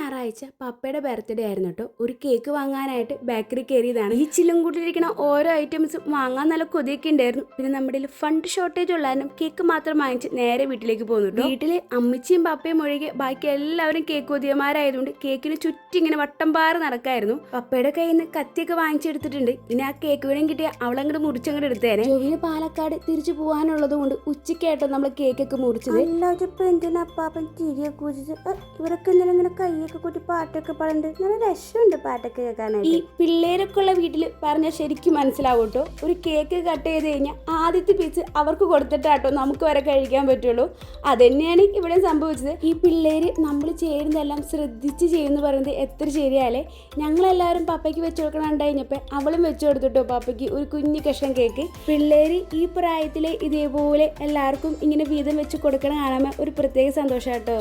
ഞായറാഴ്ച പപ്പയുടെ ബർത്ത്ഡേ ആയിരുന്നു കേട്ടോ. ഒരു കേക്ക് വാങ്ങാനായിട്ട് ബേക്കറി കയറിയതാണ്. ഈ ചില്ലും കൂട്ടിയിരിക്കണ ഓരോ ഐറ്റംസും വാങ്ങാൻ നല്ല കൊതിയൊക്കെ ഉണ്ടായിരുന്നു. പിന്നെ നമ്മുടെ ഫണ്ട് ഷോർട്ടേജ് ഉള്ളാലും കേക്ക് മാത്രം വാങ്ങിച്ച് നേരെ വീട്ടിലേക്ക് പോകുന്നു കേട്ടോ. വീട്ടില് അമ്മച്ചിയും പപ്പയും ഒഴികെ ബാക്കി എല്ലാവരും കേക്ക് കൊതിയന്മാരായതുകൊണ്ട് കേക്കിന് ചുറ്റി ഇങ്ങനെ വട്ടം പാറ് നടക്കായിരുന്നു. പപ്പയുടെ കയ്യിൽ നിന്ന് കത്തിയൊക്കെ വാങ്ങിച്ചെടുത്തിട്ടുണ്ട്. ഇനി ആ കേക്ക് വീടും കിട്ടിയ അവളങ്ങോട്ട് മുറിച്ചങ്ങോട്ട് എടുത്തേനെ. ജോവിന് പാലക്കാട് തിരിച്ചു പോകാനുള്ളത് കൊണ്ട് ഉച്ചയ്ക്കായിട്ടോ നമ്മൾ കേക്കൊക്കെ മുറിച്ചത്. ഇവരൊക്കെ ഇന്നലെ ഇങ്ങനെ കൈയൊക്കെ കൂട്ടി പാട്ടൊക്കെ പാടുന്നുണ്ട്. നല്ല രസമുണ്ട് പാട്ടൊക്കെ കേൾക്കാനായിട്ട്. ഈ പിള്ളേരൊക്കെ ഉള്ള വീട്ടിൽ പറഞ്ഞാൽ ശരിക്കും മനസ്സിലാവും കേട്ടോ. ഒരു കേക്ക് കട്ട് ചെയ്ത് കഴിഞ്ഞാൽ ആദ്യത്തെ പീസ് അവർക്ക് കൊടുത്തിട്ടാട്ടോ നമുക്ക് വരെ കഴിക്കാൻ പറ്റുള്ളൂ. അതുതന്നെയാണ് ഇവിടെ സംഭവിച്ചത്. ഈ പിള്ളേര് നമ്മൾ ചെയ്യുന്നതെല്ലാം ശ്രദ്ധിച്ച് ചെയ്യുമെന്ന് പറയുന്നത് എത്ര ശരിയാലേ. ഞങ്ങളെല്ലാവരും പപ്പയ്ക്ക് വെച്ച് കൊടുക്കണം കഴിഞ്ഞപ്പോൾ അവളും വെച്ച് കൊടുത്തിട്ടോ പപ്പയ്ക്ക് ഒരു കുഞ്ഞു കഷ്ണം കേക്ക്. പിള്ളേര് ഈ പ്രായത്തിലെ ഇതേപോലെ എല്ലാവർക്കും ഇങ്ങനെ വീതം വെച്ച് കൊടുക്കണം കാണാൻ ഒരു പ്രത്യേക സന്തോഷം കേട്ടോ.